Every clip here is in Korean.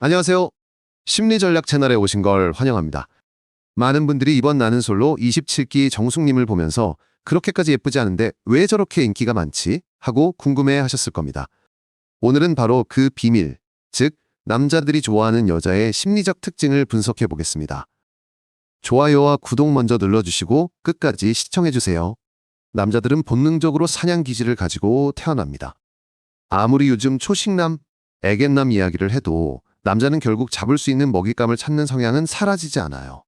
안녕하세요. 심리전략 채널에 오신 걸 환영합니다. 많은 분들이 이번 나는 솔로 27기 정숙님을 보면서 그렇게까지 예쁘지 않은데 왜 저렇게 인기가 많지? 하고 궁금해 하셨을 겁니다. 오늘은 바로 그 비밀, 즉 남자들이 좋아하는 여자의 심리적 특징을 분석해 보겠습니다. 좋아요와 구독 먼저 눌러주시고 끝까지 시청해주세요. 남자들은 본능적으로 사냥 기질을 가지고 태어납니다. 아무리 요즘 초식남, 애견남 이야기를 해도 남자는 결국 잡을 수 있는 먹잇감을 찾는 성향은 사라지지 않아요.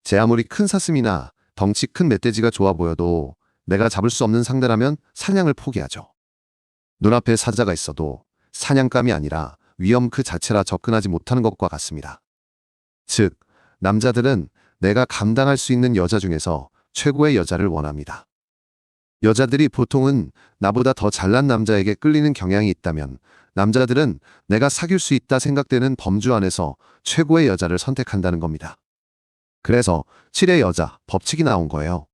제 아무리 큰 사슴이나 덩치 큰 멧돼지가 좋아 보여도 내가 잡을 수 없는 상대라면 사냥을 포기하죠. 눈앞에 사자가 있어도 사냥감이 아니라 위험 그 자체라 접근하지 못하는 것과 같습니다. 즉, 남자들은 내가 감당할 수 있는 여자 중에서 최고의 여자를 원합니다. 여자들이 보통은 나보다 더 잘난 남자에게 끌리는 경향이 있다면 남자들은 내가 사귈 수 있다 생각되는 범주 안에서 최고의 여자를 선택한다는 겁니다. 그래서 7의 여자 법칙이 나온 거예요.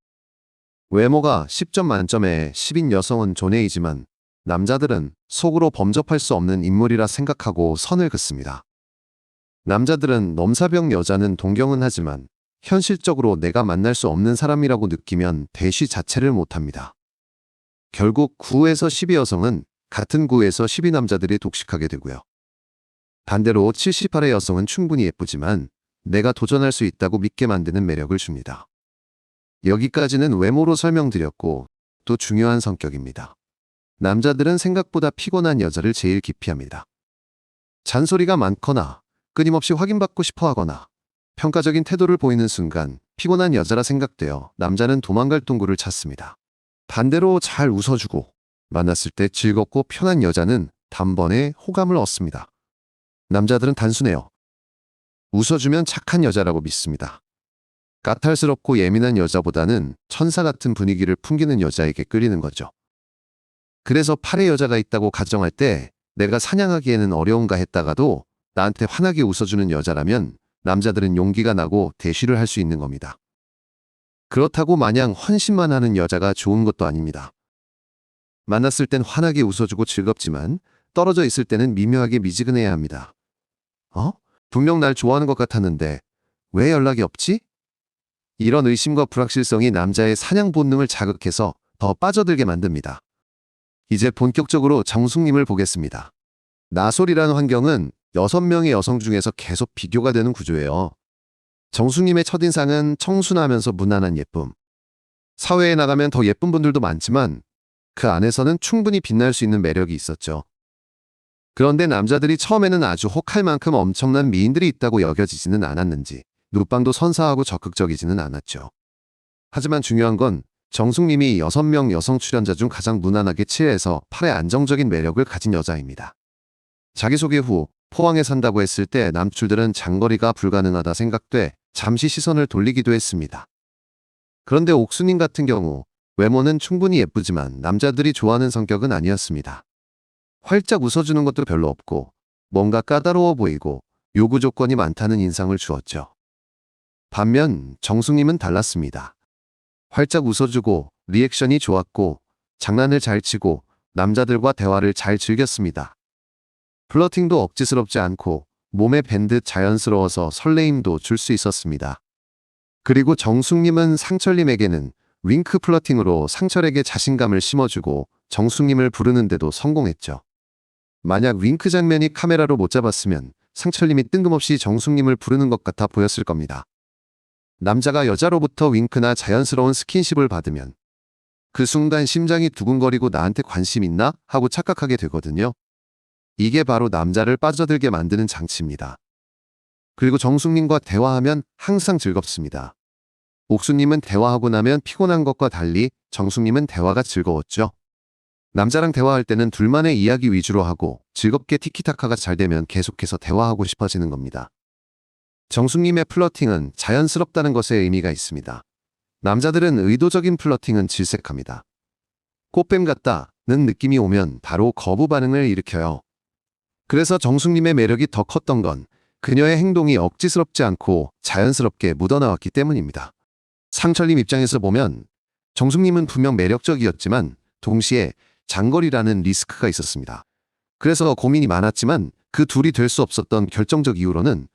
외모가 10점 만점에 10인 여성은 존예이지만 남자들은 속으로 범접할 수 없는 인물이라 생각하고 선을 긋습니다. 남자들은 넘사벽 여자는 동경은 하지만 현실적으로 내가 만날 수 없는 사람이라고 느끼면 대쉬 자체를 못합니다. 결국 9에서 10의 여성은 같은 구에서 12 남자들이 독식하게 되고요. 반대로 78의 여성은 충분히 예쁘지만 내가 도전할 수 있다고 믿게 만드는 매력을 줍니다. 여기까지는 외모로 설명드렸고 또 중요한 성격입니다. 남자들은 생각보다 피곤한 여자를 제일 기피합니다. 잔소리가 많거나 끊임없이 확인받고 싶어 하거나 평가적인 태도를 보이는 순간 피곤한 여자라 생각되어 남자는 도망갈 동굴을 찾습니다. 반대로 잘 웃어주고 만났을 때 즐겁고 편한 여자는 단번에 호감을 얻습니다. 남자들은 단순해요. 웃어주면 착한 여자라고 믿습니다. 까탈스럽고 예민한 여자보다는 천사 같은 분위기를 풍기는 여자에게 끌리는 거죠. 그래서 8의 여자가 있다고 가정할 때 내가 사냥하기에는 어려운가 했다가도 나한테 환하게 웃어주는 여자라면 남자들은 용기가 나고 대쉬를 할 수 있는 겁니다. 그렇다고 마냥 헌신만 하는 여자가 좋은 것도 아닙니다. 만났을 땐 환하게 웃어주고 즐겁지만 떨어져 있을 때는 미묘하게 미지근해야 합니다. 분명 날 좋아하는 것 같았는데 왜 연락이 없지? 이런 의심과 불확실성이 남자의 사냥 본능을 자극해서 더 빠져들게 만듭니다. 이제 본격적으로 정숙님을 보겠습니다. 나솔이라는 환경은 6명의 여성 중에서 계속 비교가 되는 구조예요. 정숙님의 첫인상은 청순하면서 무난한 예쁨. 사회에 나가면 더 예쁜 분들도 많지만 그 안에서는 충분히 빛날 수 있는 매력이 있었죠. 그런데 남자들이 처음에는 아주 혹할 만큼 엄청난 미인들이 있다고 여겨지지는 않았는지 눈빵도 선사하고 적극적이지는 않았죠. 하지만 중요한 건 정숙님이 6명 여성 출연자 중 가장 무난하게 7에서 8의 안정적인 매력을 가진 여자입니다. 자기소개 후 포항에 산다고 했을 때 남출들은 장거리가 불가능하다 생각돼 잠시 시선을 돌리기도 했습니다. 그런데 옥수님 같은 경우 외모는 충분히 예쁘지만 남자들이 좋아하는 성격은 아니었습니다. 활짝 웃어주는 것도 별로 없고 뭔가 까다로워 보이고 요구 조건이 많다는 인상을 주었죠. 반면 정숙님은 달랐습니다. 활짝 웃어주고 리액션이 좋았고 장난을 잘 치고 남자들과 대화를 잘 즐겼습니다. 플러팅도 억지스럽지 않고 몸에 밴 듯 자연스러워서 설레임도 줄 수 있었습니다. 그리고 정숙님은 상철님에게는 윙크 플러팅으로 상철에게 자신감을 심어주고 정숙님을 부르는데도 성공했죠. 만약 윙크 장면이 카메라로 못 잡았으면 상철님이 뜬금없이 정숙님을 부르는 것 같아 보였을 겁니다. 남자가 여자로부터 윙크나 자연스러운 스킨십을 받으면 그 순간 심장이 두근거리고 나한테 관심 있나? 하고 착각하게 되거든요. 이게 바로 남자를 빠져들게 만드는 장치입니다. 그리고 정숙님과 대화하면 항상 즐겁습니다. 옥수님은 대화하고 나면 피곤한 것과 달리 정숙님은 대화가 즐거웠죠. 남자랑 대화할 때는 둘만의 이야기 위주로 하고 즐겁게 티키타카가 잘 되면 계속해서 대화하고 싶어지는 겁니다. 정숙님의 플러팅은 자연스럽다는 것에 의미가 있습니다. 남자들은 의도적인 플러팅은 질색합니다. 꽃뱀 같다는 느낌이 오면 바로 거부 반응을 일으켜요. 그래서 정숙님의 매력이 더 컸던 건 그녀의 행동이 억지스럽지 않고 자연스럽게 묻어나왔기 때문입니다. 상철님 입장에서 보면 정숙님은 분명 매력적이었지만 동시에 장거리라는 리스크가 있었습니다. 그래서 고민이 많았지만 그 둘이 될 수 없었던 결정적 이유로는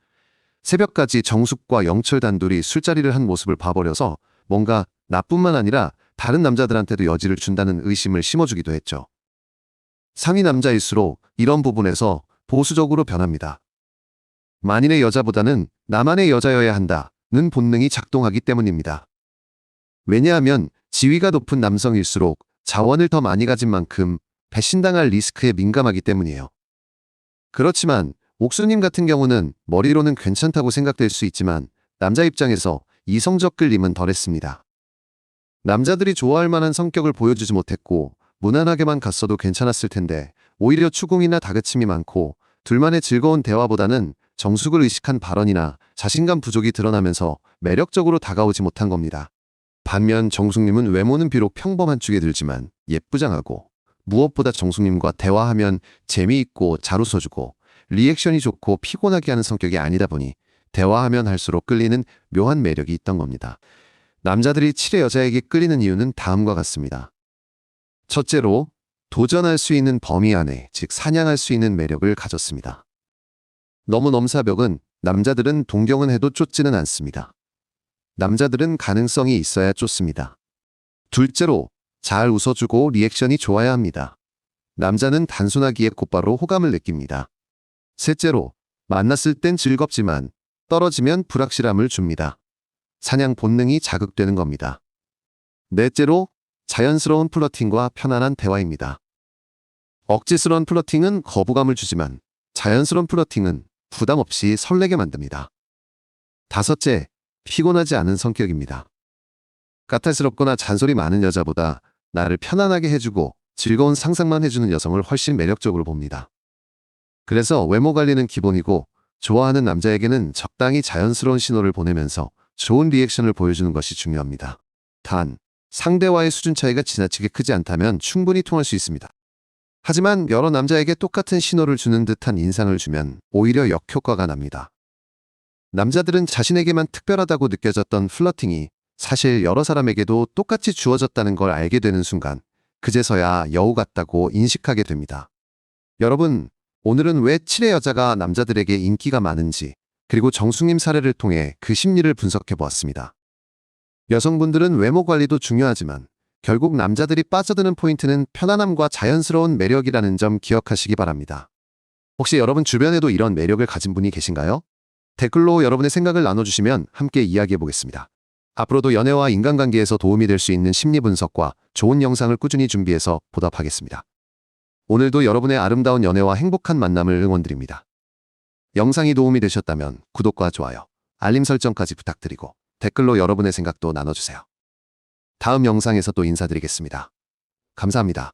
새벽까지 정숙과 영철 단둘이 술자리를 한 모습을 봐버려서 뭔가 나뿐만 아니라 다른 남자들한테도 여지를 준다는 의심을 심어주기도 했죠. 상위 남자일수록 이런 부분에서 보수적으로 변합니다. 만인의 여자보다는 나만의 여자여야 한다는 본능이 작동하기 때문입니다. 왜냐하면 지위가 높은 남성일수록 자원을 더 많이 가진 만큼 배신당할 리스크에 민감하기 때문이에요. 그렇지만 옥수님 같은 경우는 머리로는 괜찮다고 생각될 수 있지만 남자 입장에서 이성적 끌림은 덜했습니다. 남자들이 좋아할 만한 성격을 보여주지 못했고 무난하게만 갔어도 괜찮았을 텐데 오히려 추궁이나 다그침이 많고 둘만의 즐거운 대화보다는 정숙을 의식한 발언이나 자신감 부족이 드러나면서 매력적으로 다가오지 못한 겁니다. 반면 정숙님은 외모는 비록 평범한 쪽에 들지만 예쁘장하고 무엇보다 정숙님과 대화하면 재미있고 잘 웃어주고 리액션이 좋고 피곤하게 하는 성격이 아니다 보니 대화하면 할수록 끌리는 묘한 매력이 있던 겁니다. 남자들이 7의 여자에게 끌리는 이유는 다음과 같습니다. 첫째로 도전할 수 있는 범위 안에, 즉 사냥할 수 있는 매력을 가졌습니다. 너무 넘사벽은 남자들은 동경은 해도 쫓지는 않습니다. 남자들은 가능성이 있어야 쫓습니다. 둘째로 잘 웃어주고 리액션이 좋아야 합니다. 남자는 단순하기에 곧바로 호감을 느낍니다. 셋째로 만났을 땐 즐겁지만 떨어지면 불확실함을 줍니다. 사냥 본능이 자극되는 겁니다. 넷째로 자연스러운 플러팅과 편안한 대화입니다. 억지스러운 플러팅은 거부감을 주지만 자연스러운 플러팅은 부담 없이 설레게 만듭니다. 다섯째, 피곤하지 않은 성격입니다. 까탈스럽거나 잔소리 많은 여자보다 나를 편안하게 해주고 즐거운 상상만 해주는 여성을 훨씬 매력적으로 봅니다. 그래서 외모 관리는 기본이고 좋아하는 남자에게는 적당히 자연스러운 신호를 보내면서 좋은 리액션을 보여주는 것이 중요합니다. 단, 상대와의 수준 차이가 지나치게 크지 않다면 충분히 통할 수 있습니다. 하지만 여러 남자에게 똑같은 신호를 주는 듯한 인상을 주면 오히려 역효과가 납니다. 남자들은 자신에게만 특별하다고 느껴졌던 플러팅이 사실 여러 사람에게도 똑같이 주어졌다는 걸 알게 되는 순간 그제서야 여우 같다고 인식하게 됩니다. 여러분, 오늘은 왜 7의 여자가 남자들에게 인기가 많은지 그리고 정숙님 사례를 통해 그 심리를 분석해 보았습니다. 여성분들은 외모 관리도 중요하지만 결국 남자들이 빠져드는 포인트는 편안함과 자연스러운 매력이라는 점 기억하시기 바랍니다. 혹시 여러분 주변에도 이런 매력을 가진 분이 계신가요? 댓글로 여러분의 생각을 나눠주시면 함께 이야기해 보겠습니다. 앞으로도 연애와 인간관계에서 도움이 될 수 있는 심리 분석과 좋은 영상을 꾸준히 준비해서 보답하겠습니다. 오늘도 여러분의 아름다운 연애와 행복한 만남을 응원드립니다. 영상이 도움이 되셨다면 구독과 좋아요, 알림 설정까지 부탁드리고 댓글로 여러분의 생각도 나눠주세요. 다음 영상에서 또 인사드리겠습니다. 감사합니다.